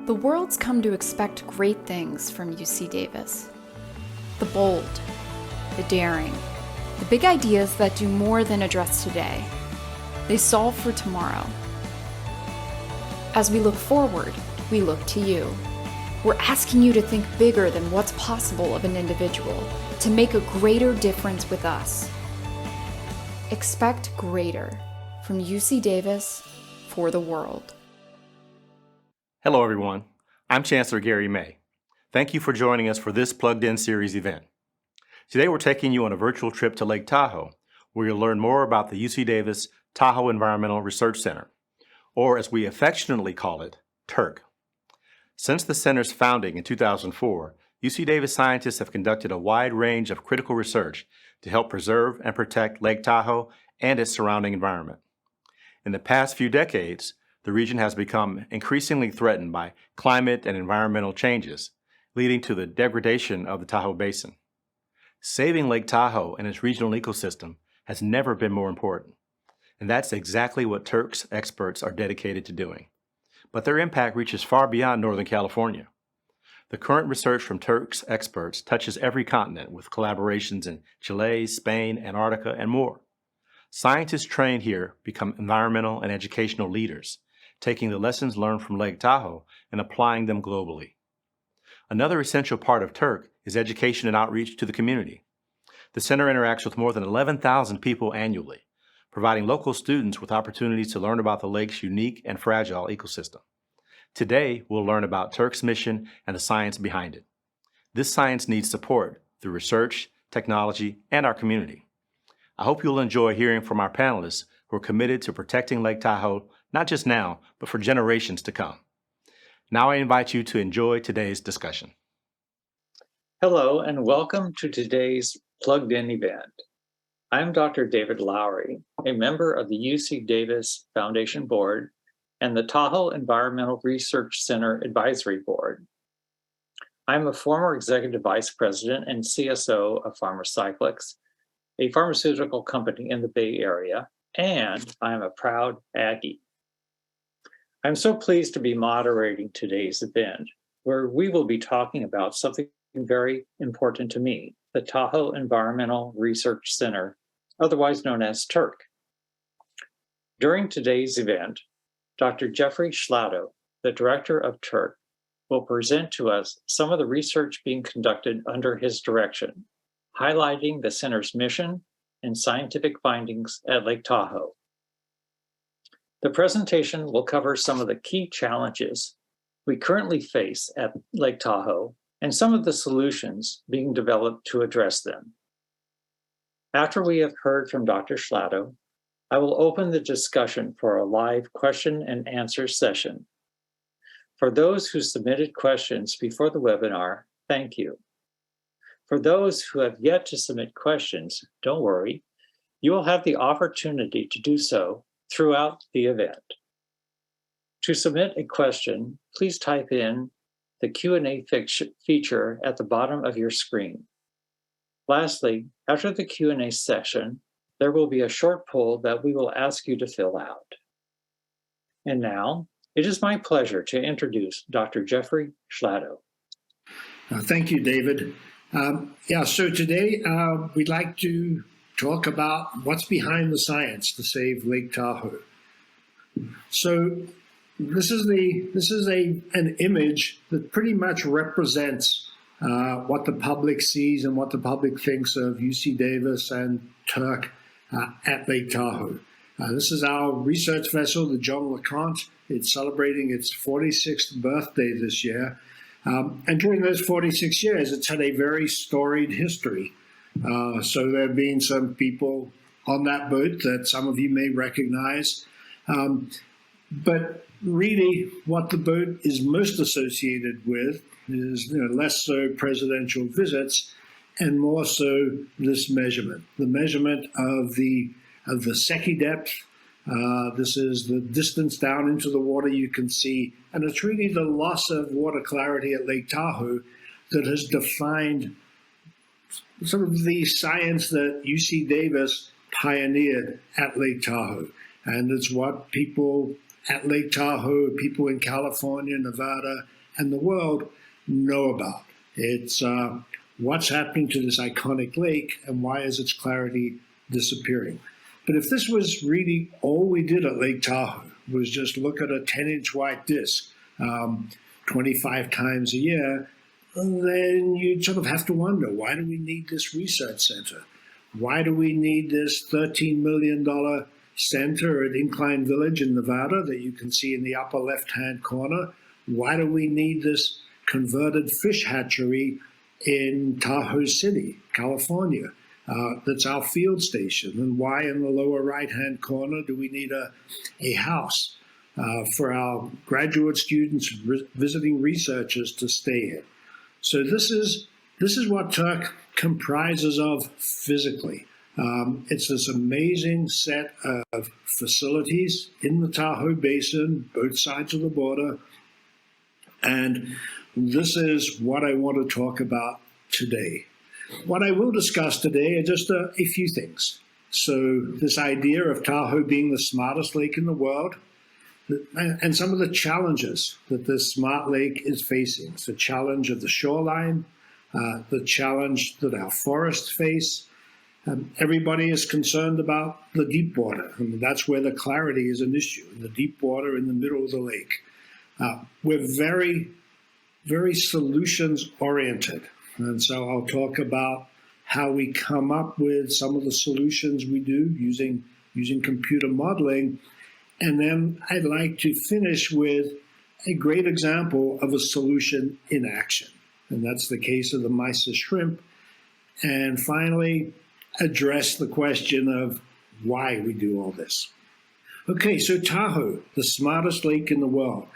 The world's come to expect great things from UCDAVIS. The bold, the daring, the big ideas that do more than address today. They solve for tomorrow. As we look forward, we look to you. We're asking you to think bigger than what's possible of an individual, to make a greater difference with us. Expect greater from UCDAVIS for the world. Hello, everyone. I'm Chancellor Gary May. Thank you for joining us for this Plugged In Series event. Today, we're taking you on a virtual trip to Lake Tahoe, where you'll learn more about the UCDAVIS Tahoe Environmental Research Center, or as we affectionately call it, TERC. Since the center's founding in 2004, UCDAVIS scientists have conducted a wide range of critical research to help preserve and protect Lake Tahoe and its surrounding environment. In the past few decades, the region has become increasingly threatened by climate and environmental changes, leading to the degradation of the Tahoe Basin. Saving Lake Tahoe and its regional ecosystem has never been more important, and that's exactly what TERC's experts are dedicated to doing. But their impact reaches far beyond Northern California. The current research from TERC's experts touches every continent with collaborations in Chile, Spain, Antarctica, and more. Scientists trained here become environmental and educational leaders, taking the lessons learned from Lake Tahoe and applying them globally. Another essential part of TERC is education and outreach to the community. The center interacts with more than 11,000 people annually, providing local students with opportunities to learn about the lake's unique and fragile ecosystem. Today, we'll learn about TERC's mission and the science behind it. This science needs support through research, technology, and our community. I hope you'll enjoy hearing from our panelists who are committed to protecting Lake Tahoe, not just now, but for generations to come. Now I invite you to enjoy today's discussion. Hello, and welcome to today's Plugged In event. I'm Dr. David Lowry, a member of the UCDAVIS Foundation Board and the Tahoe Environmental Research Center Advisory Board. I'm a former Executive Vice President and CSO of Pharmacyclics, a pharmaceutical company in the Bay Area, and I'm a proud Aggie. I'm so pleased to be moderating today's event, where we will be talking about something very important to me, the Tahoe Environmental Research Center, otherwise known as TERC. During today's event, Dr. Jeffrey Schlado, the director of TERC, will present to us some of the research being conducted under his direction, highlighting the center's mission and scientific findings at Lake Tahoe. The presentation will cover some of the key challenges we currently face at Lake Tahoe and some of the solutions being developed to address them. After we have heard from Dr. Schlado, I will open the discussion for a live question and answer session. For those who submitted questions before the webinar, thank you. For those who have yet to submit questions, don't worry. You will have the opportunity to do so throughout the event. To submit a question, please type in the Q&A feature at the bottom of your screen. Lastly, after the Q&A session, there will be a short poll that we will ask you to fill out. And now, it is my pleasure to introduce Dr. Jeffrey Schlado. Thank you, David. So today we'd like to talk about what's behind the science to save Lake Tahoe. So this is an image that pretty much represents what the public sees and what the public thinks of UCDAVIS and TERC at Lake Tahoe. This is our research vessel, the John LeConte. It's celebrating its 46th birthday this year. And during those 46 years, it's had a very storied history. So there have been some people on that boat that some of you may recognize. But really, what the boat is most associated with is less so presidential visits and more so this measurement, the measurement of the Secchi depth. This is the distance down into the water you can see, and it's really the loss of water clarity at Lake Tahoe that has defined sort of the science that UCDAVIS pioneered at Lake Tahoe. And it's what people at Lake Tahoe, people in California, Nevada, and the world know about. It's what's happening to this iconic lake and why is its clarity disappearing. But if this was really all we did at Lake Tahoe, was just look at a 10-inch white disc 25 times a year, then you'd sort of have to wonder, why do we need this research center? Why do we need this $13 million center at Incline Village in Nevada that you can see in the upper left-hand corner? Why do we need this converted fish hatchery in Tahoe City, California? That's our field station. And why in the lower right-hand corner do we need a house for our graduate students, visiting researchers to stay in? So this is what Turk comprises of physically. It's this amazing set of facilities in the Tahoe Basin, both sides of the border. And this is what I want to talk about today. What I will discuss today are just a few things. So this idea of Tahoe being the smartest lake in the world, and some of the challenges that this smart lake is facing. It's the challenge of the shoreline, the challenge that our forests face. Everybody is concerned about the deep water, and that's where the clarity is an issue, in the deep water in the middle of the lake. We're very, very solutions-oriented, and so I'll talk about how we come up with some of the solutions we do using computer modeling. And then I'd like to finish with a great example of a solution in action. And that's the case of the Mysis shrimp. And finally, address the question of why we do all this. Okay, so Tahoe, the smartest lake in the world.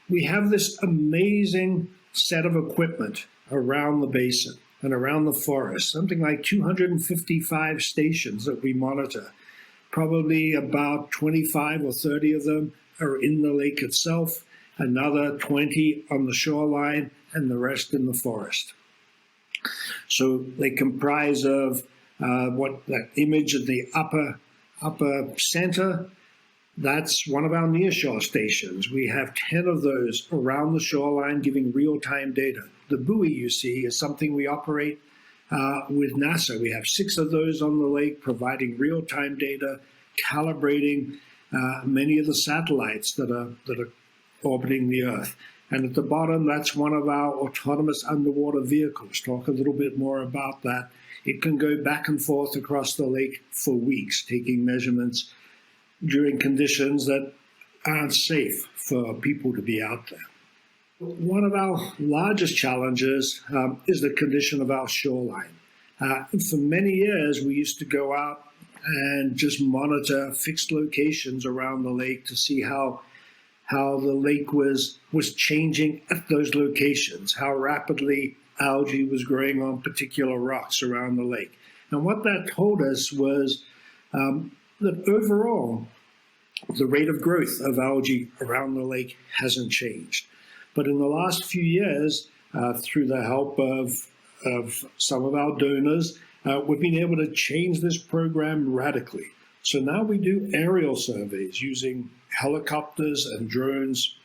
We have this amazing set of equipment around the basin and around the forest, something like 255 stations that we monitor. Probably about 25 or 30 of them are in the lake itself, another 20 on the shoreline, and the rest in the forest. So they comprise of what that image at the upper center, that's one of our nearshore stations. We have 10 of those around the shoreline giving real-time data. The buoy you see is something we operate with NASA. We have 6 of those on the lake providing real-time data, calibrating many of the satellites that are orbiting the Earth. And at the bottom, that's one of our autonomous underwater vehicles. Talk a little bit more about that. It can go back and forth across the lake for weeks, taking measurements during conditions that aren't safe for people to be out there. One of our largest challenges is the condition of our shoreline. For many years, we used to go out and just monitor fixed locations around the lake to see how the lake was changing at those locations, how rapidly algae was growing on particular rocks around the lake. And what that told us was that overall, the rate of growth of algae around the lake hasn't changed. But in the last few years, through the help of some of our donors, we've been able to change this program radically. So now we do aerial surveys using helicopters and drones.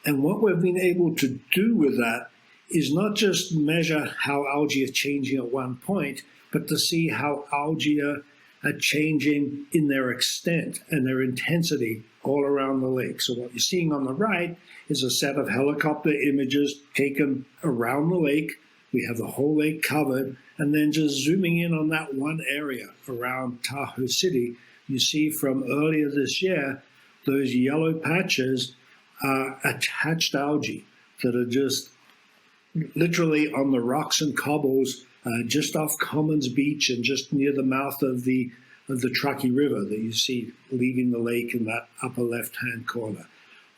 And what we've been able to do with that is not just measure how algae are changing at one point, but to see how algae are changing in their extent and their intensity all around the lake. So what you're seeing on the right is a set of helicopter images taken around the lake. We have the whole lake covered, and then just zooming in on that one area around Tahoe City, you see from earlier this year, those yellow patches are attached algae that are just literally on the rocks and cobbles just off Commons Beach and just near the mouth of the Truckee River that you see leaving the lake in that upper left-hand corner.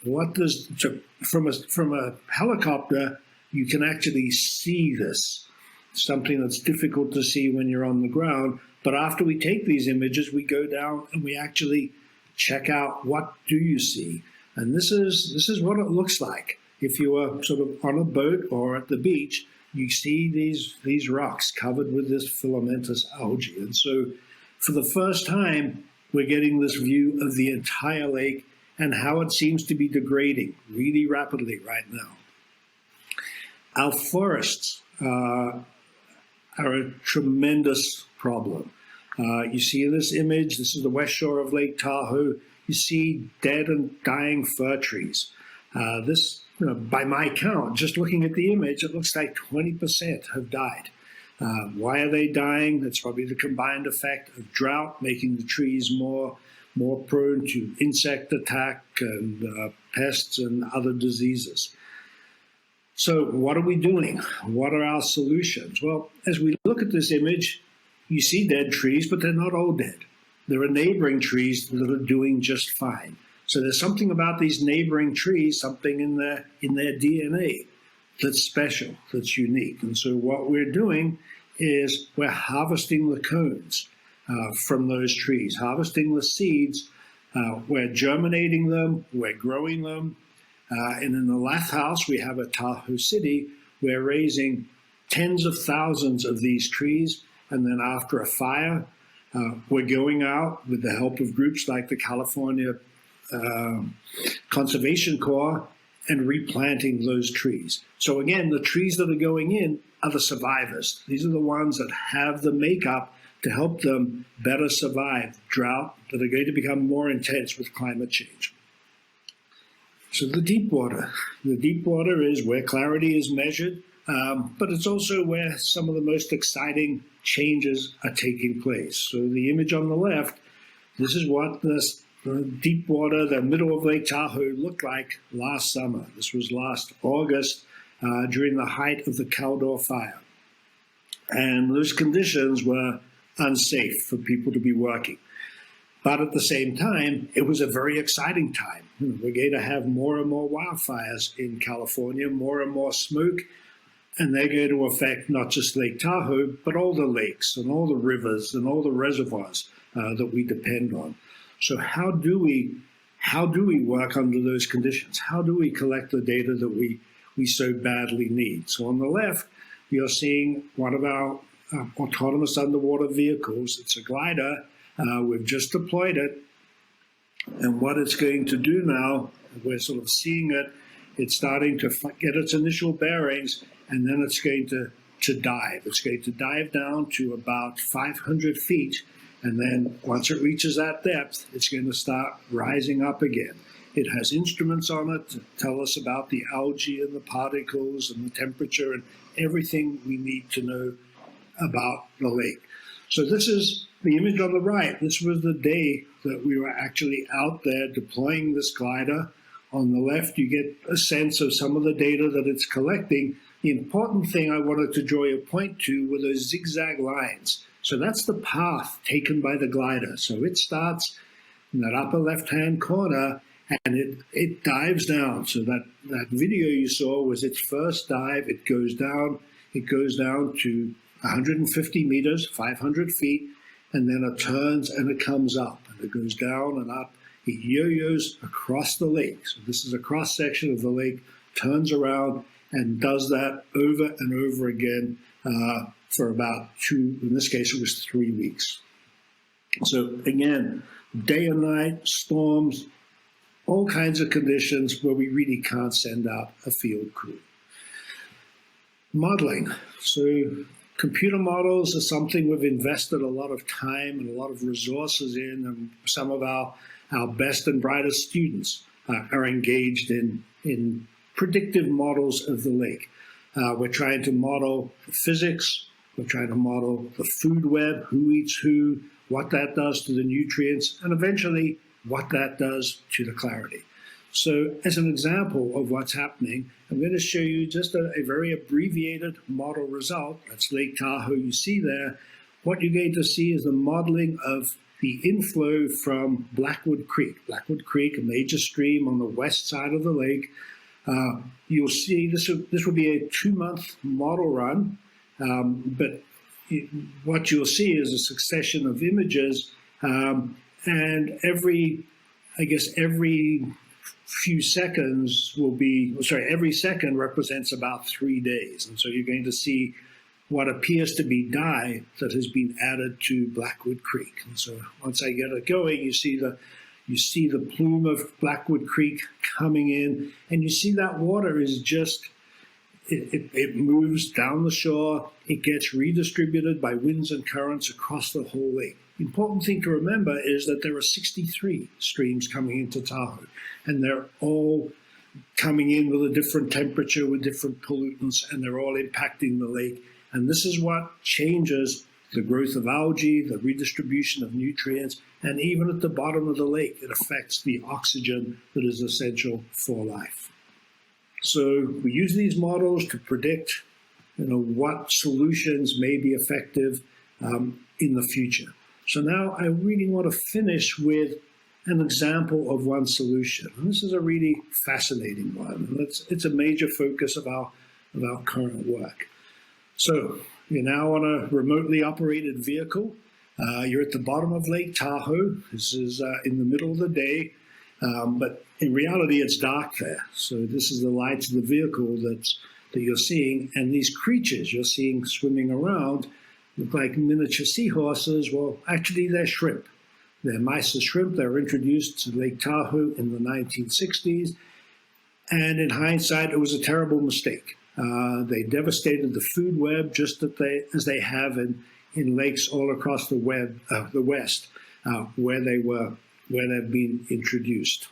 From a helicopter, you can actually see this, something that's difficult to see when you're on the ground. But after we take these images, we go down and we actually check out what do you see. And this is what it looks like. If you are sort of on a boat or at the beach, you see these rocks covered with this filamentous algae. And so for the first time, we're getting this view of the entire lake and how it seems to be degrading really rapidly right now. Our forests are a tremendous problem. You see in this image, this is the west shore of Lake Tahoe, you see dead and dying fir trees. This, by my count, just looking at the image, it looks like 20% have died. Why are they dying? That's probably the combined effect of drought, making the trees more prone to insect attack and pests and other diseases. So what are we doing? What are our solutions? Well, as we look at this image, you see dead trees, but they're not all dead. There are neighboring trees that are doing just fine. So there's something about these neighboring trees, something in their DNA that's special, that's unique. And so what we're doing is we're harvesting the cones from those trees, harvesting the seeds. We're germinating them, we're growing them. And in the Lath House, we have at Tahoe City, we're raising tens of thousands of these trees. And then after a fire, we're going out with the help of groups like the California Conservation Corps and replanting those trees. So again, the trees that are going in are the survivors. These are the ones that have the makeup to help them better survive drought that are going to become more intense with climate change. So the deep water. The deep water is where clarity is measured, but it's also where some of the most exciting changes are taking place. So the image on the left, this is what the deep water, the middle of Lake Tahoe, looked like last summer. This was last August during the height of the Caldor fire. And those conditions were unsafe for people to be working. But at the same time, it was a very exciting time. We're going to have more and more wildfires in California, more and more smoke, and they're going to affect not just Lake Tahoe, but all the lakes and all the rivers and all the reservoirs that we depend on. So how do we work under those conditions? How do we collect the data that we so badly need? So on the left, you're seeing one of our autonomous underwater vehicles. It's a glider. We've just deployed it. And what it's going to do now, we're sort of seeing it, it's starting to get its initial bearings, and then it's going to dive. It's going to dive down to about 500 feet. And then once it reaches that depth, it's going to start rising up again. It has instruments on it to tell us about the algae and the particles and the temperature and everything we need to know about the lake. So this is the image on the right. This was the day that we were actually out there deploying this glider. On the left, you get a sense of some of the data that it's collecting. The important thing I wanted to draw your point to were those zigzag lines. So that's the path taken by the glider. So it starts in that upper left-hand corner, and it dives down. So that video you saw was its first dive. It goes down to 150 meters, 500 feet, and then it turns and it comes up. And it goes down and up. It yo-yos across the lake. So this is a cross-section of the lake, turns around and does that over and over again for about in this case, it was 3 weeks. So again, day and night, storms, all kinds of conditions where we really can't send out a field crew. Modeling. So computer models are something we've invested a lot of time and a lot of resources in, and some of our best and brightest students are engaged in predictive models of the lake. We're trying to model physics. We're trying to model the food web, who eats who, what that does to the nutrients, and eventually what that does to the clarity. So as an example of what's happening, I'm going to show you just a very abbreviated model result. That's Lake Tahoe you see there. What you're going to see is the modeling of the inflow from Blackwood Creek. Blackwood Creek, a major stream on the west side of the lake. You'll see this will be a 2-month model run, but what you'll see is a succession of images, and every few seconds every second represents about 3 days. And so you're going to see what appears to be dye that has been added to Blackwood Creek. And so once I get it going, you see You see the plume of Blackwood Creek coming in, and you see that water is just, it moves down the shore. It gets redistributed by winds and currents across the whole lake. The important thing to remember is that there are 63 streams coming into Tahoe, and they're all coming in with a different temperature, with different pollutants, and they're all impacting the lake. And this is what changes the growth of algae, the redistribution of nutrients, and even at the bottom of the lake, it affects the oxygen that is essential for life. So we use these models to predict, what solutions may be effective in the future. So now I really want to finish with an example of one solution. And this is a really fascinating one. And it's a major focus of our current work. So you're now on a remotely operated vehicle. You're at the bottom of Lake Tahoe. This is in the middle of the day, but in reality, it's dark there. So this is the lights of the vehicle that you're seeing. And these creatures you're seeing swimming around look like miniature seahorses. Well, actually, they're shrimp. They're Mysis shrimp. They were introduced to Lake Tahoe in the 1960s. And in hindsight, it was a terrible mistake. They devastated the food web just as they have in lakes all across the West, where they've been introduced.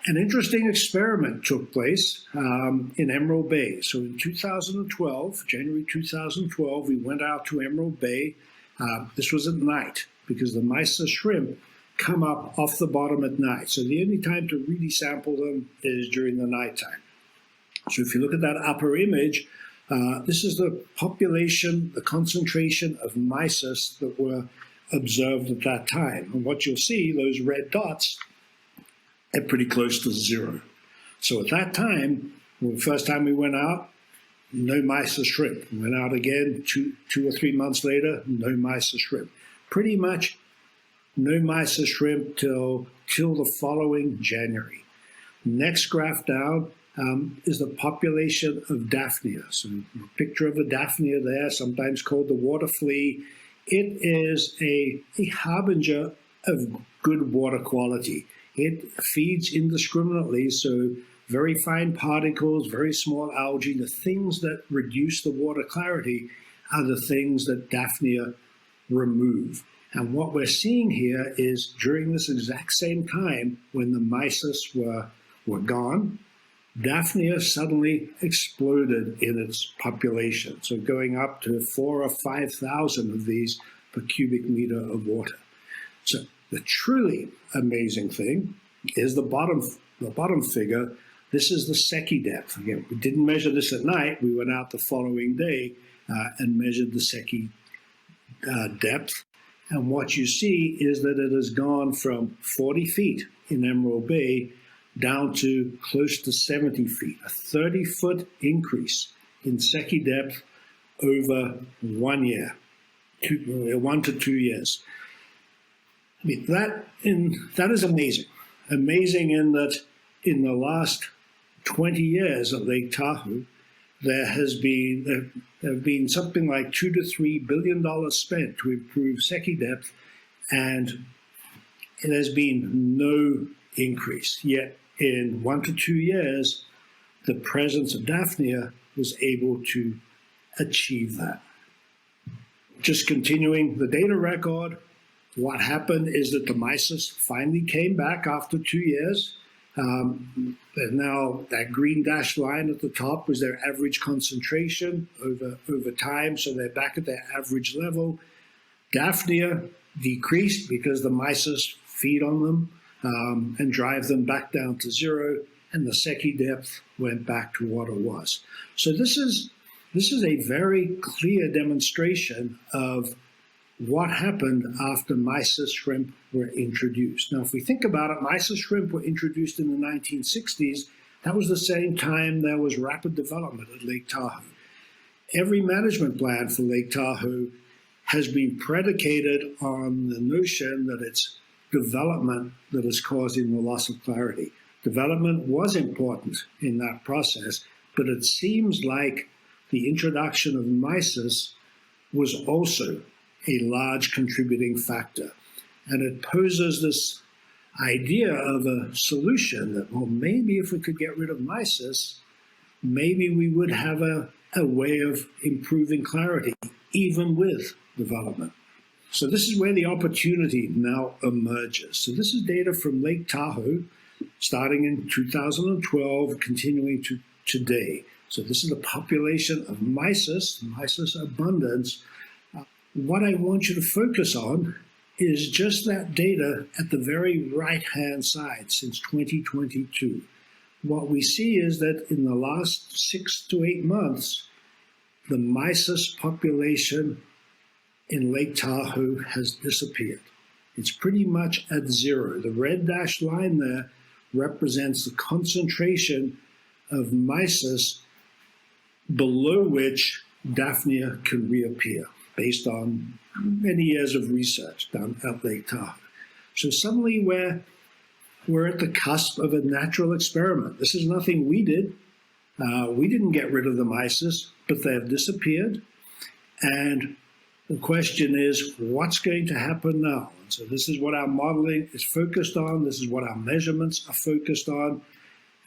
An interesting experiment took place in Emerald Bay. So in 2012, January 2012, we went out to Emerald Bay. This was at night because the Mysis shrimp come up off the bottom at night. So the only time to really sample them is during the nighttime. So if you look at that upper image, this is the population, the concentration of Mysis that were observed at that time. And what you'll see, those red dots, are pretty close to zero. So at that time, the first time we went out, no Mysis shrimp. We went out again 2 or 3 months later, no Mysis shrimp. Pretty much no Mysis shrimp till the following January. Next graph down is the population of Daphnia. So a picture of a Daphnia there, sometimes called the water flea. It is a harbinger of good water quality. It feeds indiscriminately, so very fine particles, very small algae. The things that reduce the water clarity are the things that Daphnia remove. And what we're seeing here is during this exact same time when the Mysis were gone, Daphnia suddenly exploded in its population, so going up to 4,000 or 5,000 of these per cubic meter of water. So the truly amazing thing is the bottom figure. This is the Secchi depth. Again, we didn't measure this at night. We went out the following day and measured the Secchi depth. And what you see is that it has gone from 40 feet in Emerald Bay down to close to 70 feet, a 30-foot increase in Secchi depth over 1 year, 1 to 2 years. I mean, that is amazing. Amazing in that in the last 20 years at Lake Tahoe, there have been something like $2 to $3 billion spent to improve Secchi depth, and it has been no increase. Yet in 1 to 2 years, the presence of Daphnia was able to achieve that. Just continuing the data record, what happened is that the Mysis finally came back after 2 years. And now that green dashed line at the top was their average concentration over time, so they're back at their average level. Daphnia decreased because the Mysis feed on them and drive them back down to zero, and the Secchi depth went back to what it was. So this is a very clear demonstration of what happened after Mysis shrimp were introduced. Now, if we think about it, Mysis shrimp were introduced in the 1960s. That was the same time there was rapid development at Lake Tahoe. Every management plan for Lake Tahoe has been predicated on the notion that it's development that is causing the loss of clarity. Development was important in that process, but it seems like the introduction of Mysis was also a large contributing factor. And it poses idea of a solution that, well, maybe if we could get rid of Mysis, maybe we would have a way of improving clarity, even with development. So this is where the opportunity now emerges. So this is data from Lake Tahoe, starting in 2012, continuing to today. So this is the population of Mysis abundance. What I want you to focus on is just that data at the very right-hand side since 2022. What we see is that in the last 6 to 8 months, the Mysis population in Lake Tahoe has disappeared. It's pretty much at zero. The red dashed line there represents the concentration of Mysis below which Daphnia can reappear, based on many years of research down at Lake Tahoe. So suddenly we're at the cusp of a natural experiment. This is nothing we did. We didn't get rid of the Mysis, but they have disappeared. And the question is, what's going to happen now? And so this is what our modeling is focused on. This is what our measurements are focused on.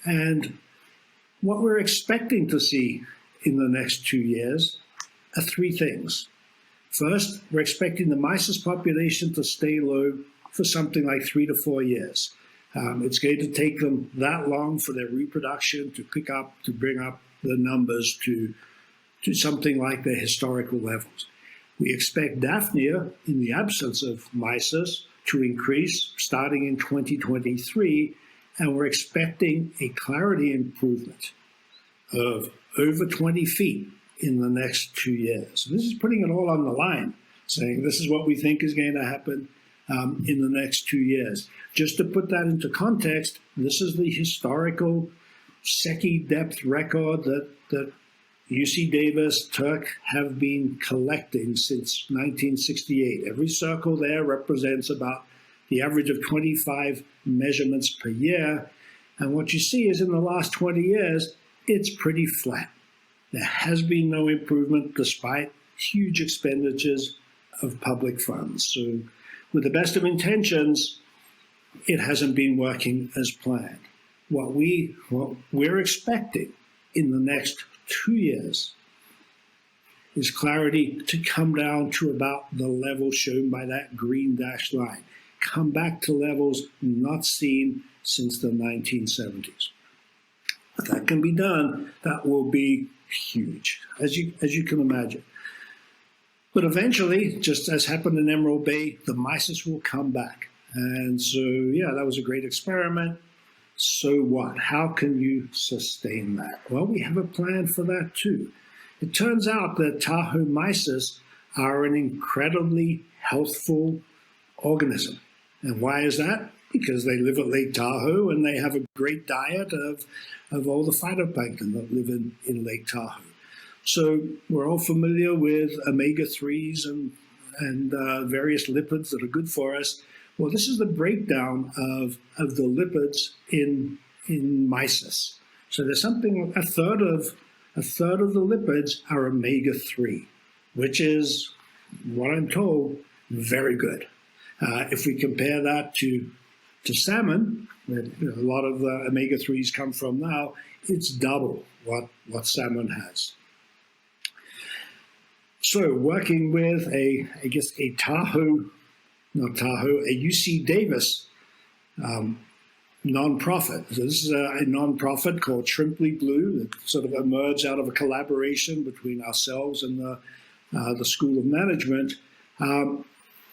And what we're expecting to see in the next 2 years are 3 things. First, we're expecting the Mysis population to stay low for something like 3 to 4 years. It's going to take them that long for their reproduction to bring up the numbers to something like their historical levels. We expect Daphnia, in the absence of Mysis, to increase starting in 2023, and we're expecting a clarity improvement of over 20 feet in the next 2 years. So this is putting it all on the line, saying this is what we think is going to happen in the next 2 years. Just to put that into context, this is the historical Secchi depth record that UCDAVIS, Turk have been collecting since 1968. Every circle there represents about the average of 25 measurements per year. And what you see is in the last 20 years, it's pretty flat. There has been no improvement despite huge expenditures of public funds. So with the best of intentions, it hasn't been working as planned. What we're expecting in the next 2 years is clarity to come down to about the level shown by that green dashed line, come back to levels not seen since the 1970s. If that can be done, that will be huge, as you can imagine. But eventually, just as happened in Emerald Bay, the Mysis will come back. And so, yeah, that was a great experiment. So what? How can you sustain that? Well, we have a plan for that too. It turns out that Tahoe Mysis are an incredibly healthful organism. And why is that? Because they live at Lake Tahoe and they have a great diet of all the phytoplankton that live in Lake Tahoe. So we're all familiar with omega-3s and various lipids that are good for us. Well, this is the breakdown of the lipids in Mysis. So there's something, a third of the lipids are omega-3, which is, what I'm told, very good. If we compare that to salmon, where a lot of the omega-3s come from now, it's double what salmon has. So working with a UCDAVIS nonprofit. So this is a nonprofit called Shrimply Blue that sort of emerged out of a collaboration between ourselves and the School of Management,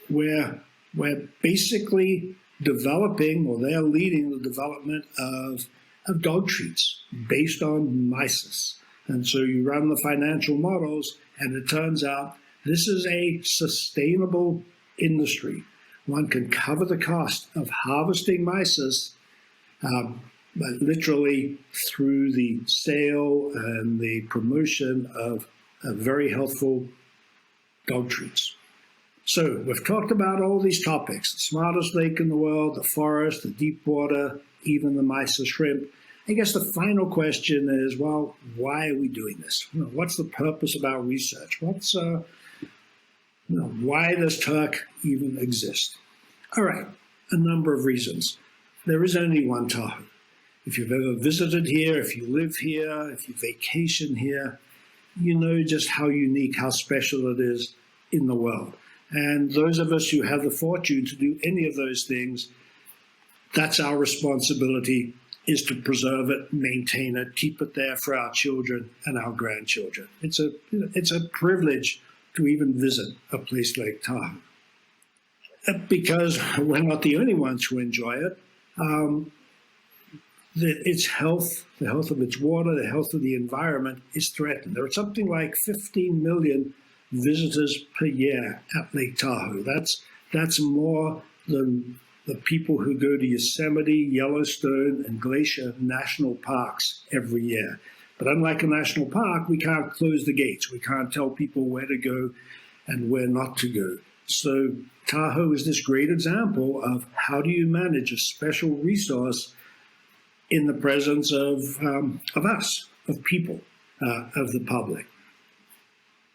where we're basically developing, or they're leading the development of dog treats based on Mysis. And so you run the financial models, and it turns out this is a sustainable industry. One can cover the cost of harvesting Mysis, but literally through the sale and the promotion of very healthful dog treats. So we've talked about all these topics: the smartest lake in the world, the forest, the deep water, even the Mysis shrimp. I guess the final question is, well, why are we doing this? What's the purpose of our research? Why does Turk even exist? All right, a number of reasons. There is only one Tahoe. If you've ever visited here, if you live here, if you vacation here, you know just how unique, how special it is in the world. And those of us who have the fortune to do any of those things, that's our responsibility, is to preserve it, maintain it, keep it there for our children and our grandchildren. It's a privilege to even visit a place like Tahoe. Because we're not the only ones who enjoy it. Its health, the health of its water, the health of the environment is threatened. There are something like 15 million visitors per year at Lake Tahoe. That's more than the people who go to Yosemite, Yellowstone, and Glacier National Parks every year. But unlike a national park, we can't close the gates. We can't tell people where to go and where not to go. So Tahoe is this great example of how do you manage a special resource in the presence of us, of people, of the public.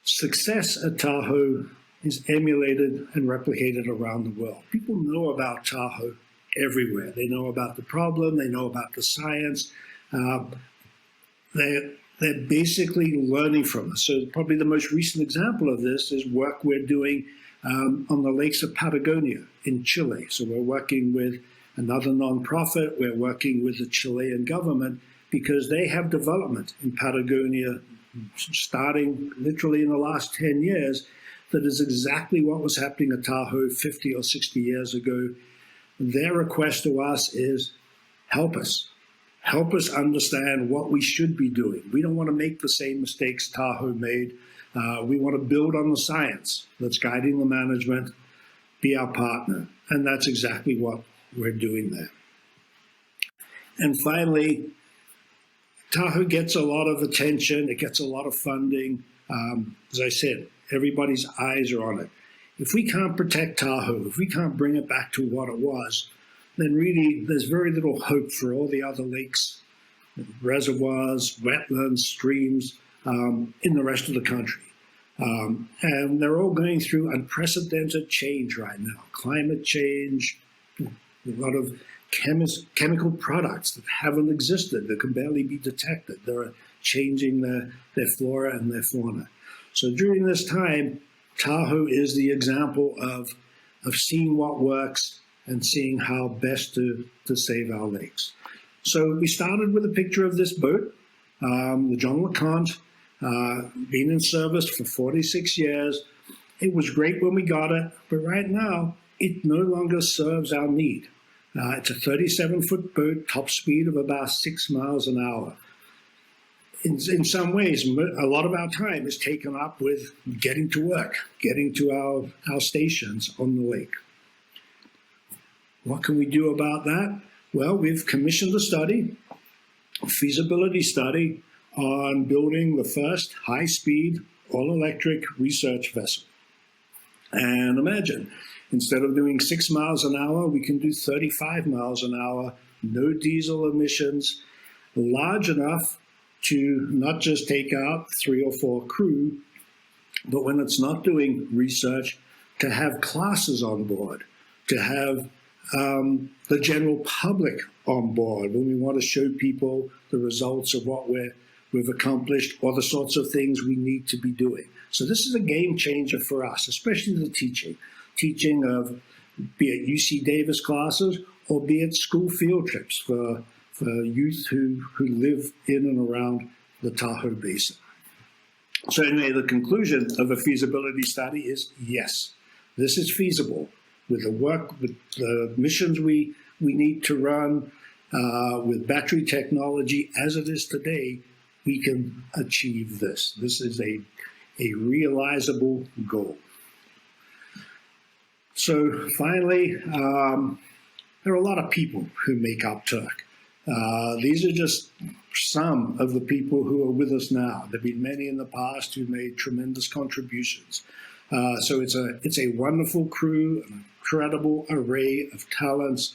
Success at Tahoe is emulated and replicated around the world. People know about Tahoe everywhere. They know about the problem, they know about the science. They're basically learning from us. So probably the most recent example of this is work we're doing on the lakes of Patagonia in Chile. So we're working with another nonprofit, we're working with the Chilean government because they have development in Patagonia starting literally in the last 10 years that is exactly what was happening at Tahoe 50 or 60 years ago. Their request to us is, help us. Help us understand what we should be doing. We don't want to make the same mistakes Tahoe made. We want to build on the science that's guiding the management, be our partner. And that's exactly what we're doing there. And finally, Tahoe gets a lot of attention. It gets a lot of funding. As I said, everybody's eyes are on it. If we can't protect Tahoe, if we can't bring it back to what it was, then really there's very little hope for all the other lakes, reservoirs, wetlands, streams in the rest of the country. And they're all going through unprecedented change right now. Climate change, a lot of chemical products that haven't existed, that can barely be detected. They're changing their flora and their fauna. So during this time, Tahoe is the example of seeing what works and seeing how best to save our lakes. So we started with a picture of this boat, the John LeConte, been in service for 46 years. It was great when we got it, but right now it no longer serves our need. It's a 37-foot boat, top speed of about 6 miles an hour. In some ways, a lot of our time is taken up with getting to work, getting to our stations on the lake. What can we do about that? Well, we've commissioned a study, a feasibility study, on building the first high-speed, all-electric research vessel. And imagine, instead of doing 6 miles an hour, we can do 35 miles an hour, no diesel emissions, large enough to not just take out 3 or 4 crew, but when it's not doing research, to have classes on board, to have the general public on board when we want to show people the results of what we've accomplished or the sorts of things we need to be doing. So this is a game changer for us, especially the teaching of, be it UCDAVIS classes or be it school field trips for youth who live in and around the Tahoe Basin. So anyway, the conclusion of a feasibility study is yes, this is feasible. With the work, with the missions we need to run, with battery technology as it is today, we can achieve this. This is a realizable goal. So finally, there are a lot of people who make up Turk. These are just some of the people who are with us now. There have been many in the past who made tremendous contributions. So it's a wonderful crew, an incredible array of talents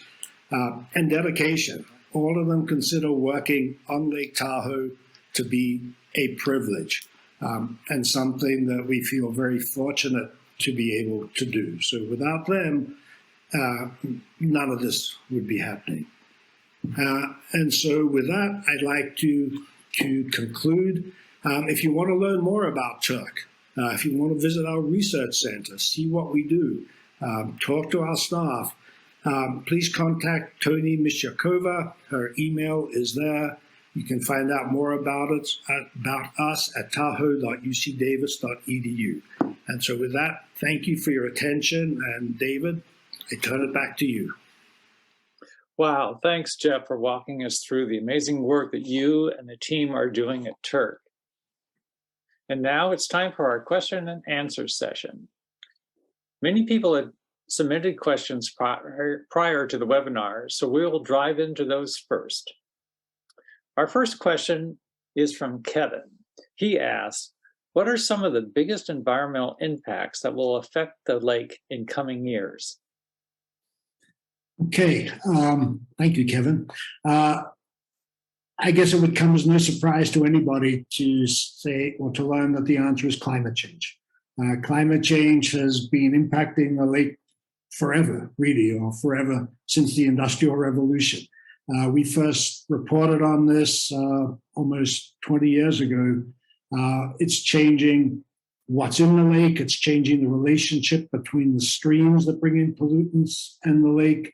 and dedication. All of them consider working on Lake Tahoe to be a privilege and something that we feel very fortunate to be able to do. So without them, none of this would be happening. And so with that, I'd like to conclude. If you want to learn more about Turk, if you want to visit our research center, see what we do, talk to our staff, please contact Tony Mishakova. Her email is there. You can find out more about us at tahoe.ucdavis.edu. And so with that, thank you for your attention. And David, I turn it back to you. Wow, thanks, Jeff, for walking us through the amazing work that you and the team are doing at Turk. And now it's time for our question and answer session. Many people had submitted questions prior to the webinar, so we will dive into those first. Our first question is from Kevin. He asks, what are some of the biggest environmental impacts that will affect the lake in coming years? Okay, thank you, Kevin. I guess it would come as no surprise to anybody to say or to learn that the answer is climate change. Climate change has been impacting the lake forever, really, or forever since the Industrial Revolution. We first reported on this almost 20 years ago. It's changing what's in the lake. It's changing the relationship between the streams that bring in pollutants and the lake.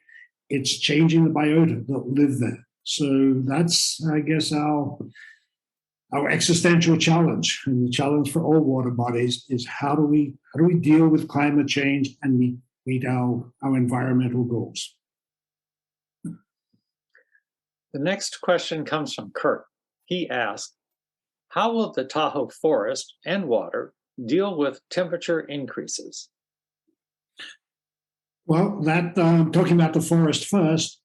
It's changing the biota that live there. So that's, I guess, our existential challenge, and the challenge for all water bodies is how do we deal with climate change and meet our environmental goals. The next question comes from Kurt. He asks, how will the Tahoe forest and water deal with temperature increases? Well, talking about the forest first,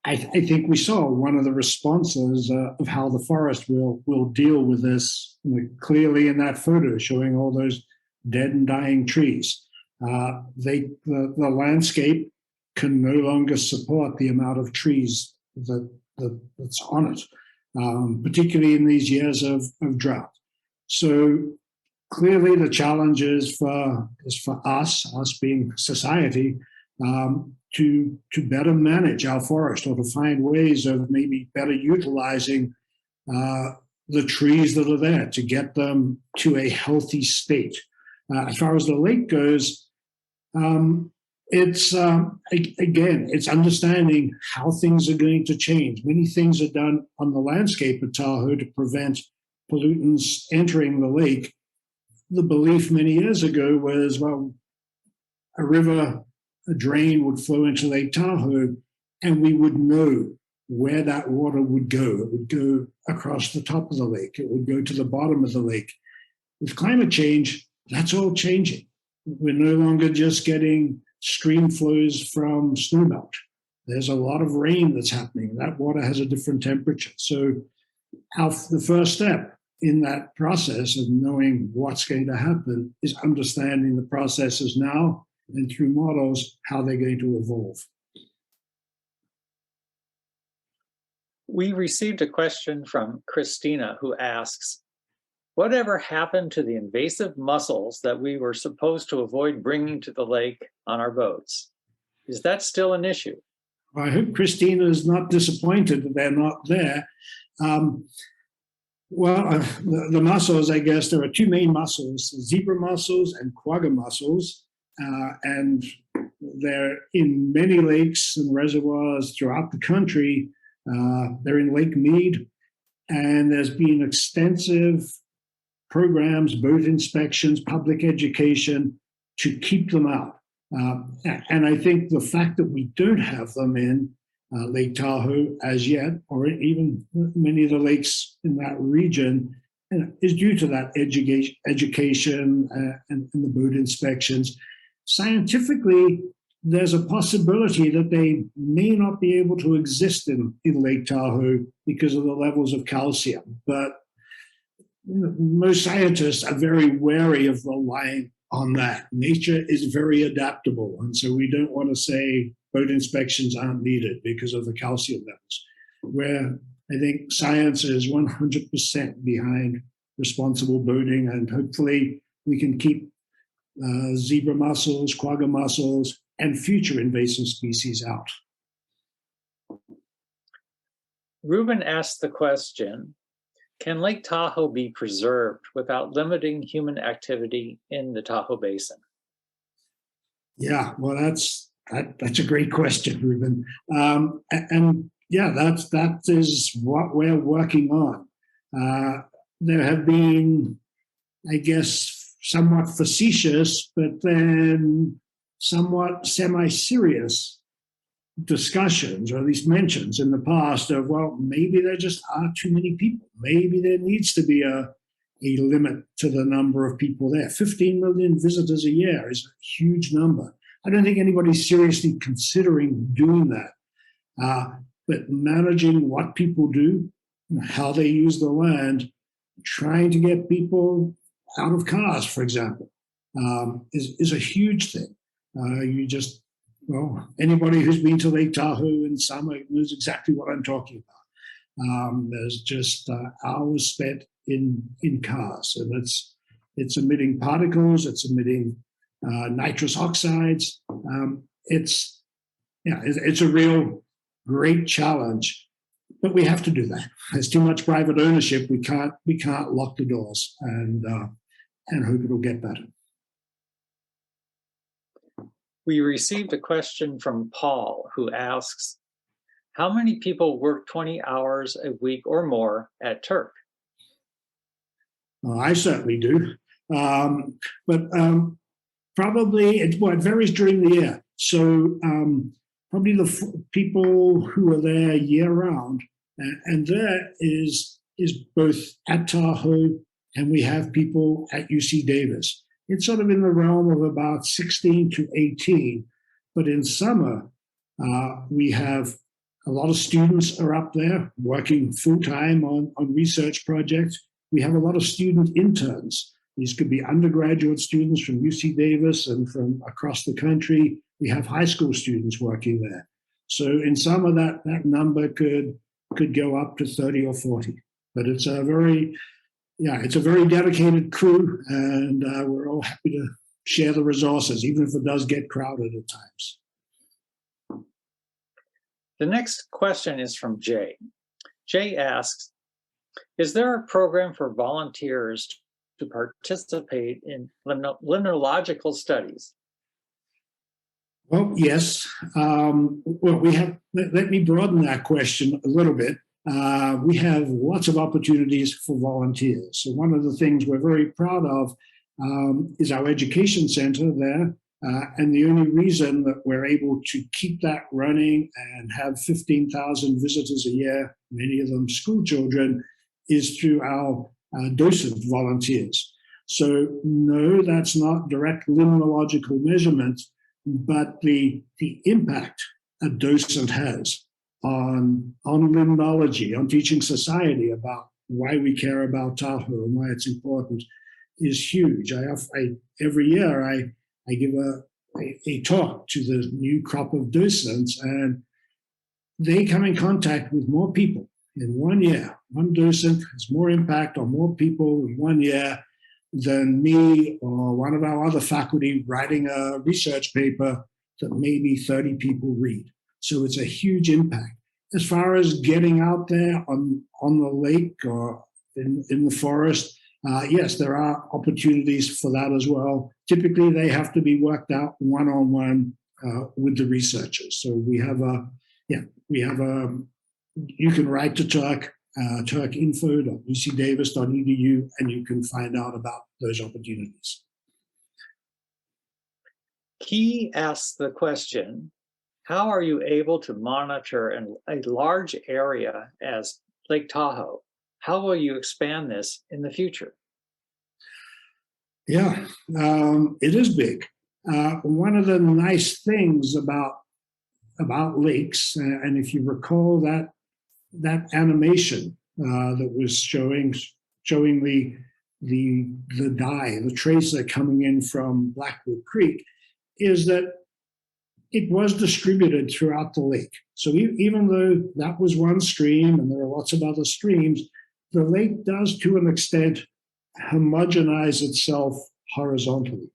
I think we saw one of the responses of how the forest will deal with this clearly in that photo showing all those dead and dying trees. The landscape can no longer support the amount of trees that's on it, particularly in these years of drought. So clearly the challenge is for us being society, to better manage our forest or to find ways of maybe better utilizing the trees that are there to get them to a healthy state. As far as the lake goes, it's understanding how things are going to change. Many things are done on the landscape of Tahoe to prevent pollutants entering the lake. The belief many years ago was, well, a drain would flow into Lake Tahoe, and we would know where that water would go. It would go across the top of the lake. It would go to the bottom of the lake. With climate change, that's all changing. We're no longer just getting stream flows from snowmelt. There's a lot of rain that's happening. That water has a different temperature. So the first step in that process of knowing what's going to happen is understanding the processes now and through models, how they're going to evolve. We received a question from Christina who asks, whatever happened to the invasive mussels that we were supposed to avoid bringing to the lake on our boats? Is that still an issue? I hope Christina is not disappointed that they're not there. The mussels, I guess, there are two main mussels, zebra mussels and quagga mussels. And they're in many lakes and reservoirs throughout the country. They're in Lake Mead, and there's been extensive programs, boat inspections, public education to keep them out. And I think the fact that we don't have them in Lake Tahoe as yet, or even many of the lakes in that region, is due to that education and the boat inspections. Scientifically, there's a possibility that they may not be able to exist in Lake Tahoe because of the levels of calcium. But most scientists are very wary of relying on that. Nature is very adaptable. And so we don't want to say boat inspections aren't needed because of the calcium levels. Where I think science is 100% behind responsible boating, and hopefully we can keep zebra mussels, quagga mussels and future invasive species out. Ruben asked the question, can Lake Tahoe be preserved without limiting human activity in the Tahoe Basin? Yeah, well, that's a great question, Ruben. And yeah, that is what we're working on. There have been, I guess, somewhat facetious, but then somewhat semi-serious discussions, or at least mentions in the past of, well, maybe there just are too many people. Maybe there needs to be a limit to the number of people there. 15 million visitors a year is a huge number. I don't think anybody's seriously considering doing that. But managing what people do, how they use the land, trying to get people out of cars, for example, is a huge thing. Anybody who's been to Lake Tahoe in summer knows exactly what I'm talking about. There's just hours spent in cars, and it's emitting particles, it's emitting nitrous oxides. It's a real great challenge, but we have to do that. There's too much private ownership. We can't lock the doors and hope it'll get better. We received a question from Paul, who asks, how many people work 20 hours a week or more at Turk? Well, I certainly do. But probably, it varies during the year. So probably the people who are there year round, and there is both at Tahoe, and we have people at UCDAVIS. It's sort of in the realm of about 16 to 18. But in summer, we have a lot of students are up there working full-time on research projects. We have a lot of student interns. These could be undergraduate students from UCDAVIS and from across the country. We have high school students working there. So in summer, that number could go up to 30 or 40. But it's a very dedicated crew, and we're all happy to share the resources, even if it does get crowded at times. The next question is from Jay. Jay asks, is there a program for volunteers to participate in limnological studies? Well, yes. Let me broaden that question a little bit. We have lots of opportunities for volunteers. So one of the things we're very proud of is our education center there. And the only reason that we're able to keep that running and have 15,000 visitors a year, many of them school children, is through our docent volunteers. So no, that's not direct limnological measurement, but the impact a docent has on limnology, on teaching society about why we care about Tahoe and why it's important is huge. Every year I give a talk to the new crop of docents, and they come in contact with more people in 1 year. One docent has more impact on more people in 1 year than me or one of our other faculty writing a research paper that maybe 30 people read. So it's a huge impact. As far as getting out there on the lake or in the forest, yes, there are opportunities for that as well. Typically, they have to be worked out one-on-one with the researchers. So you can write to Turk, turkinfo.ucdavis.edu, and you can find out about those opportunities. Key asks the question, how are you able to monitor a large area as Lake Tahoe? How will you expand this in the future? Yeah, it is big. One of the nice things about lakes, and if you recall that animation that was showing the trace that coming in from Blackwood Creek, is that it was distributed throughout the lake. So even though that was one stream and there are lots of other streams, the lake does to an extent homogenize itself horizontally.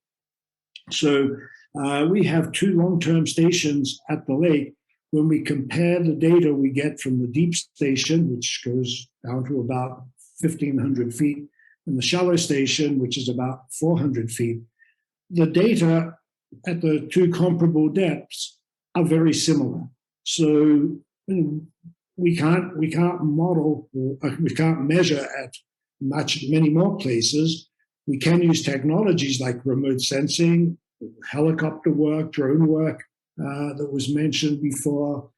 So We have two long-term stations at the lake. When we compare the data we get from the deep station, which goes down to about 1,500 feet, and the shallow station, which is about 400 feet, the data at the two comparable depths are very similar. So we can't model, we can't measure at many more places. We can use technologies like remote sensing, helicopter work, drone work that was mentioned before.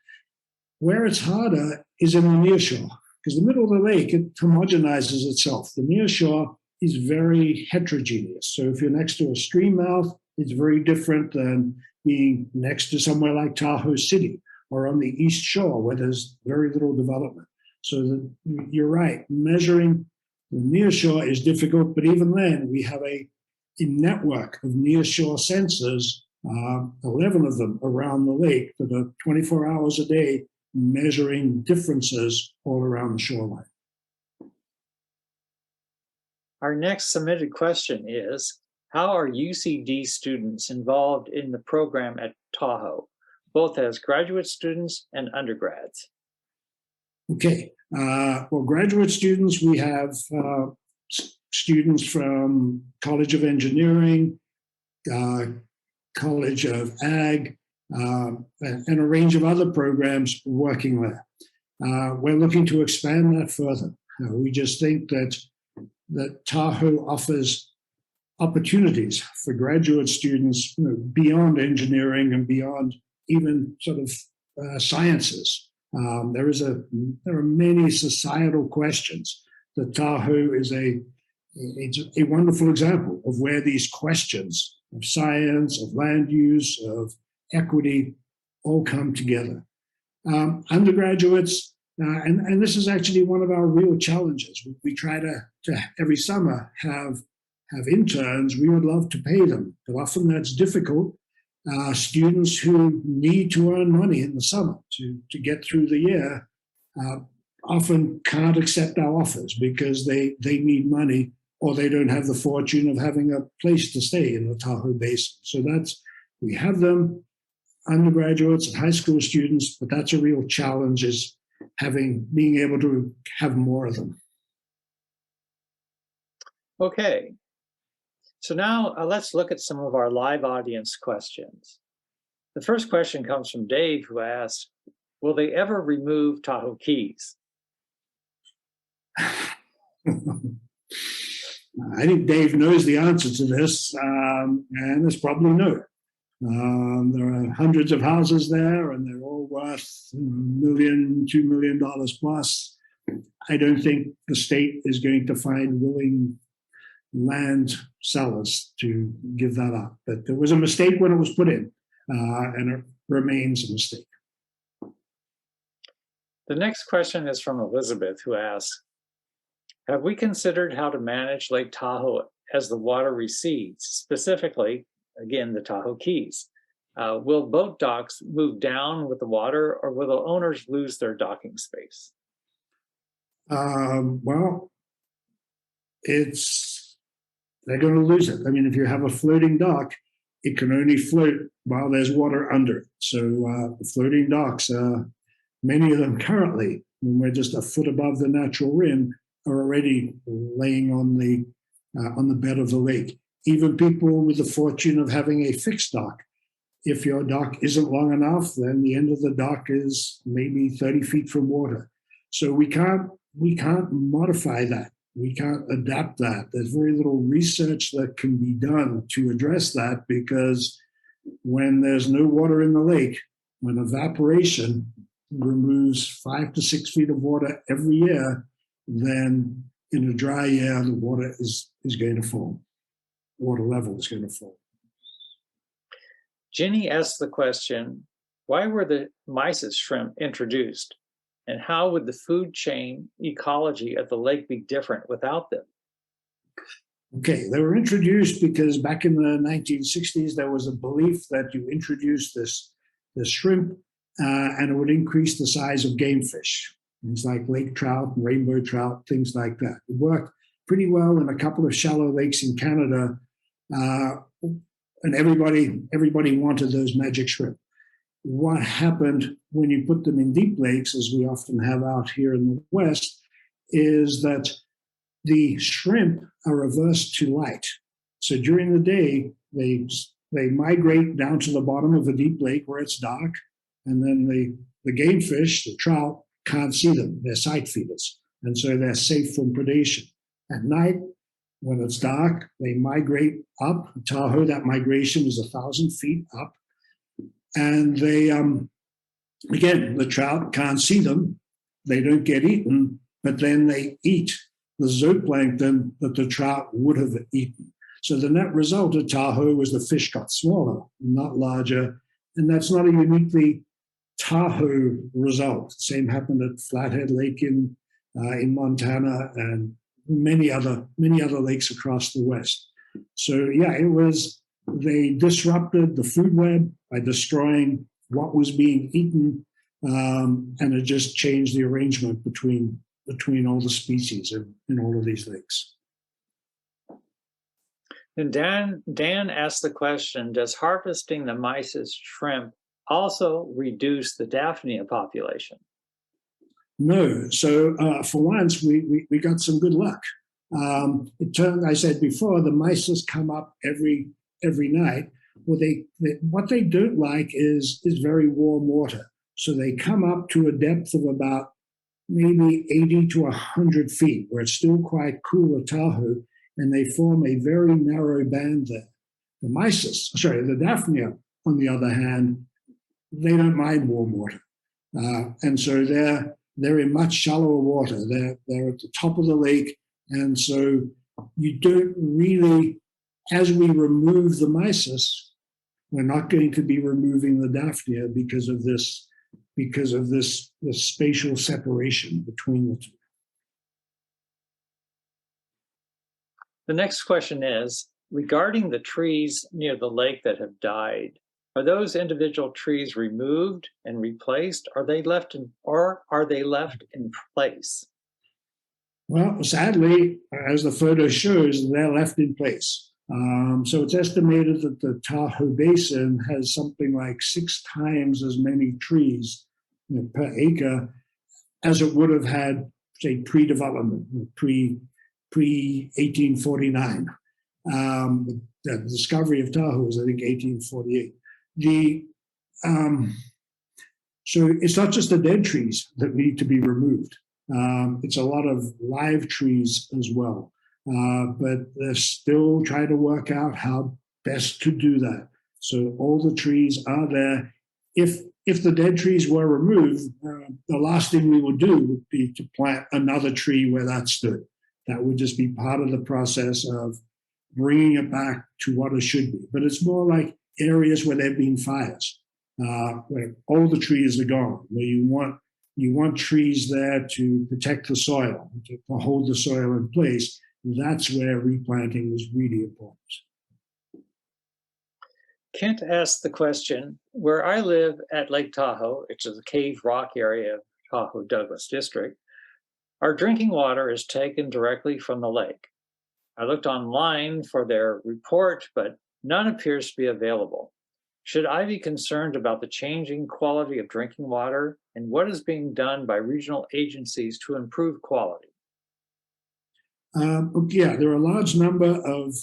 Where it's harder is in the nearshore, because the middle of the lake, it homogenizes itself. The nearshore is very heterogeneous. So if you're next to a stream mouth, it's very different than being next to somewhere like Tahoe City or on the East Shore where there's very little development. So you're right, measuring the nearshore is difficult, but even then we have a network of nearshore sensors, 11 of them around the lake that are 24 hours a day measuring differences all around the shoreline. Our next submitted question is, how are UCD students involved in the program at Tahoe, both as graduate students and undergrads? Okay, well, graduate students, we have students from College of Engineering, College of Ag, and a range of other programs working there. We're looking to expand that further. We just think that Tahoe offers opportunities for graduate students, beyond engineering and beyond even sort of sciences. There are many societal questions that Tahoe is a wonderful example of where these questions of science, of land use, of equity all come together. Undergraduates, and this is actually one of our real challenges. We try to every summer have interns. We would love to pay them, but often that's difficult. Students who need to earn money in the summer to get through the year often can't accept our offers because they need money, or they don't have the fortune of having a place to stay in the Tahoe Basin. So we have them, undergraduates and high school students, but that's a real challenge, is being able to have more of them. Okay, so now let's look at some of our live audience questions. The first question comes from Dave, who asks, will they ever remove Tahoe Keys? I think Dave knows the answer to this, and it's probably no. There are hundreds of houses there, and they're all worth $1 million, $2 million plus. I don't think the state is going to find willing land sellers to give that up. But there was a mistake when it was put in, and it remains a mistake. The next question is from Elizabeth, who asks, have we considered how to manage Lake Tahoe as the water recedes, specifically, again, the Tahoe Keys? Will boat docks move down with the water, or will the owners lose their docking space? Well, they're going to lose it. I mean, if you have a floating dock, it can only float while there's water under it. So the floating docks, many of them currently, when we're just a foot above the natural rim, are already laying on the bed of the lake. Even people with the fortune of having a fixed dock, if your dock isn't long enough, then the end of the dock is maybe 30 feet from water. So we can't modify that. We can't adapt that. There's very little research that can be done to address that, because when there's no water in the lake, when evaporation removes 5 to 6 feet of water every year, then in a dry year, the water is going to fall. Water level is going to fall. Jenny asked the question, why were the Mysis shrimp introduced? And how would the food chain ecology of the lake be different without them? Okay, they were introduced because back in the 1960s, there was a belief that you introduce this shrimp and it would increase the size of game fish. Things like lake trout, rainbow trout, things like that. It worked pretty well in a couple of shallow lakes in Canada. and everybody wanted those magic shrimp. What happened when you put them in deep lakes, as we often have out here in the West, is that the shrimp are averse to light. So during the day, they migrate down to the bottom of a deep lake where it's dark, and then the game fish, the trout, can't see them. They're sight feeders, and so they're safe from predation. At night, when it's dark, they migrate up. Tahoe, that migration is 1,000 feet up, and they, again, the trout can't see them. They don't get eaten, but then they eat the zooplankton that the trout would have eaten. So the net result of Tahoe was the fish got smaller, not larger, and that's not a uniquely Tahoe result. Same happened at Flathead Lake in Montana and many other lakes across the West. So yeah, they disrupted the food web by destroying what was being eaten, and it just changed the arrangement between all the species in all of these lakes. And Dan asked the question, does harvesting the Mysis shrimp also reduce the Daphnia population? No. So for once, we got some good luck. It turned, I said before, the Mysis come up every night. Well, what they don't like is very warm water. So they come up to a depth of about maybe 80 to 100 feet, where it's still quite cool at Tahoe, and they form a very narrow band there. The Daphnia, on the other hand, they don't mind warm water. And so they're in much shallower water. They're at the top of the lake, and so you don't really, as we remove the Mysis, we're not going to be removing the Daphnia because of this spatial separation between the two. The next question is, regarding the trees near the lake that have died, are those individual trees removed and replaced? Are they left in place? Well, sadly, as the photo shows, they're left in place. So it's estimated that the Tahoe Basin has something like 6 times as many trees per acre as it would have had, say, pre-development, pre-1849. The discovery of Tahoe was, I think, 1848. So it's not just the dead trees that need to be removed. It's a lot of live trees as well. But they're still trying to work out how best to do that. So all the trees are there. If the dead trees were removed, the last thing we would do would be to plant another tree where that stood. That would just be part of the process of bringing it back to what it should be. But it's more like areas where there have been fires, where all the trees are gone, where you want trees there to protect the soil, to hold the soil in place. That's where replanting is really important. Kent asked the question, where I live at Lake Tahoe, which is a cave rock area of Tahoe Douglas District, our drinking water is taken directly from the lake. I looked online for their report, but none appears to be available. Should I be concerned about the changing quality of drinking water, and what is being done by regional agencies to improve quality? Yeah, there are a large number of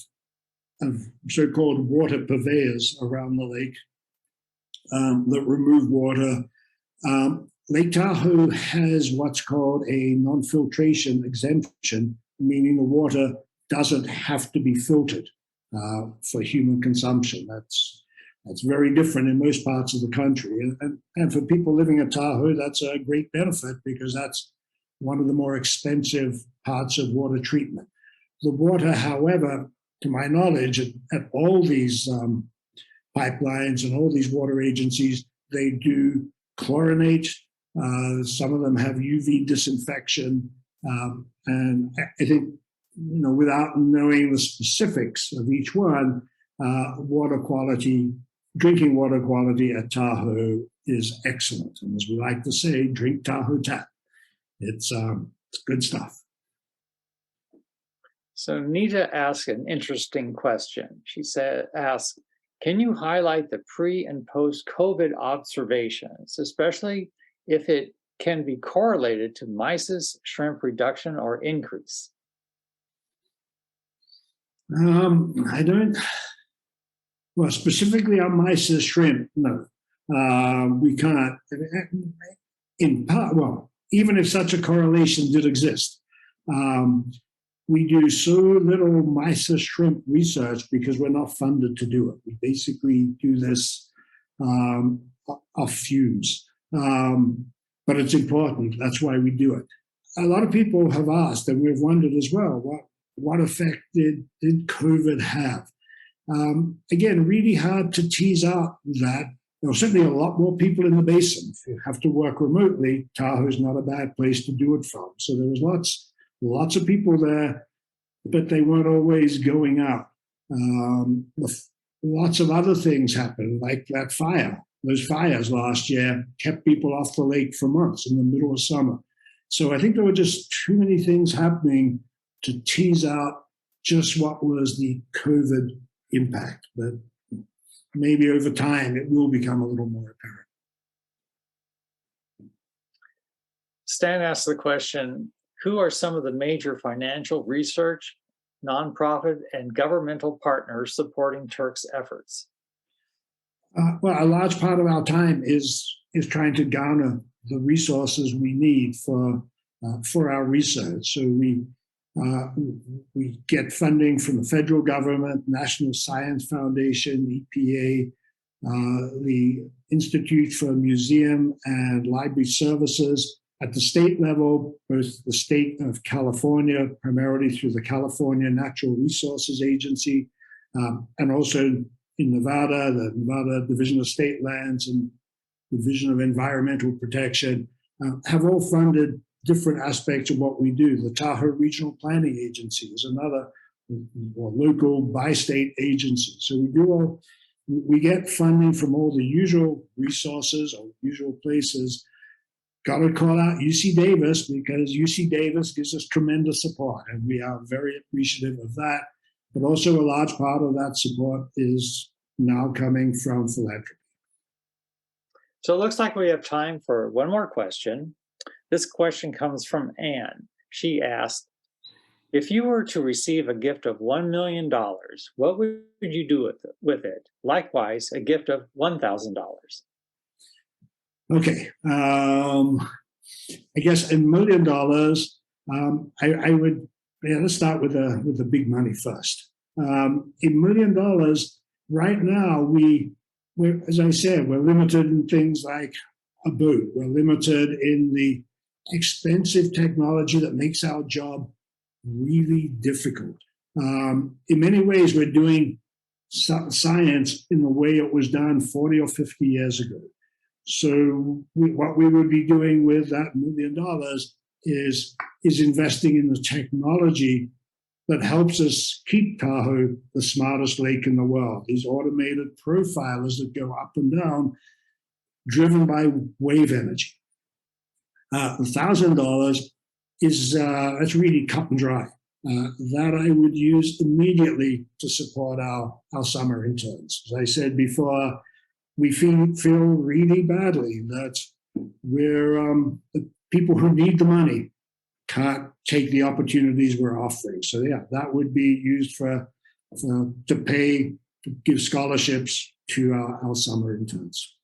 so-called water purveyors around the lake that remove water. Lake Tahoe has what's called a non-filtration exemption, meaning the water doesn't have to be filtered for human consumption. That's very different in most parts of the country. And for people living at Tahoe, that's a great benefit because that's one of the more expensive parts of water treatment. The water, however, to my knowledge, at all these pipelines and all these water agencies, they do chlorinate. Some of them have UV disinfection. And I think, without knowing the specifics of each one, drinking water quality at Tahoe is excellent. And as we like to say, drink Tahoe tap. It's good stuff. So Nita asked an interesting question. She asked, Can you highlight the pre and post-COVID observations, especially if it can be correlated to mysis shrimp reduction or increase? I don't, well, specifically on mysis shrimp, no. We can't, in part, well, even if such a correlation did exist, we do so little mysis shrimp research because we're not funded to do it. We basically do this off fumes. But it's important. That's why we do it. A lot of people have asked, and we've wondered as well, what effect did COVID have? Again, really hard to tease out that. There are certainly a lot more people in the basin. If you have to work remotely, Tahoe is not a bad place to do it from. So there was lots of people there, but they weren't always going out. Lots of other things happened, like that fire. Those fires last year kept people off the lake for months in the middle of summer. So I think there were just too many things happening to tease out just what was the COVID impact. But maybe over time it will become a little more apparent. Stan asked the question, who are some of the major financial research, nonprofit, and governmental partners supporting Turk's efforts? Well, a large part of our time is trying to garner the resources we need for our research. So we get funding from the federal government, National Science Foundation, EPA, the Institute for Museum and Library Services. At the state level, both the state of California, primarily through the California Natural Resources Agency, and also in Nevada, the Nevada Division of State Lands and Division of Environmental Protection, have all funded different aspects of what we do. The Tahoe Regional Planning Agency is another local bi-state agency. So we get funding from all the usual resources or usual places. Got to call out UCDAVIS because UCDAVIS gives us tremendous support, and we are very appreciative of that. But also a large part of that support is now coming from philanthropy. So it looks like we have time for one more question. This question comes from Anne. She asked, if you were to receive a gift of $1 million, what would you do with it? Likewise, a gift of $1,000. Okay. I guess $1 million, I would, let's start with the big money first. $1 million, right now, we're, as I said, we're limited in things like a boat. We're limited in the expensive technology that makes our job really difficult. In many ways, we're doing science in the way it was done 40 or 50 years ago. So what we would be doing with that $1 million is investing in the technology that helps us keep Tahoe the smartest lake in the world. These automated profilers that go up and down, driven by wave energy. $1,000 is that's really cut and dry. That I would use immediately to support our summer interns. As I said before, we feel really badly that we're the people who need the money can't take the opportunities we're offering. So yeah, that would be used to give scholarships to our summer interns.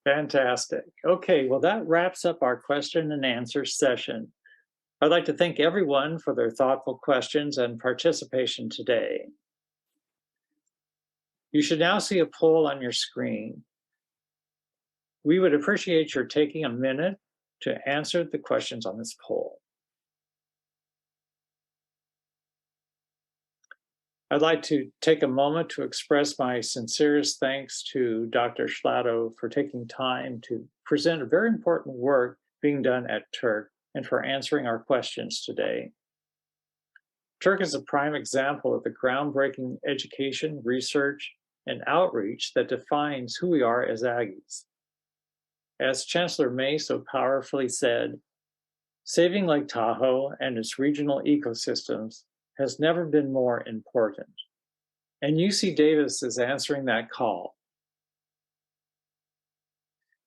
Fantastic. Okay, well, that wraps up our question and answer session. I'd like to thank everyone for their thoughtful questions and participation today. You should now see a poll on your screen. We would appreciate your taking a minute to answer the questions on this poll. I'd like to take a moment to express my sincerest thanks to Dr. Schlato for taking time to present a very important work being done at Turk and for answering our questions today. Turk is a prime example of the groundbreaking education, research, and outreach that defines who we are as Aggies. As Chancellor May so powerfully said, saving Lake Tahoe and its regional ecosystems has never been more important. And UC Davis is answering that call.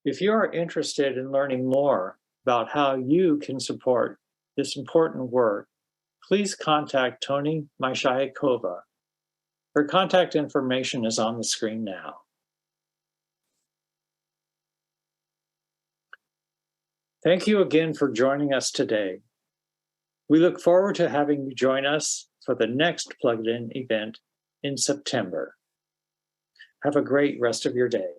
If you are interested in learning more about how you can support this important work, please contact Toni Myshayakova. Her contact information is on the screen now. Thank you again for joining us today. We look forward to having you join us for the next Plugged In event in September. Have a great rest of your day.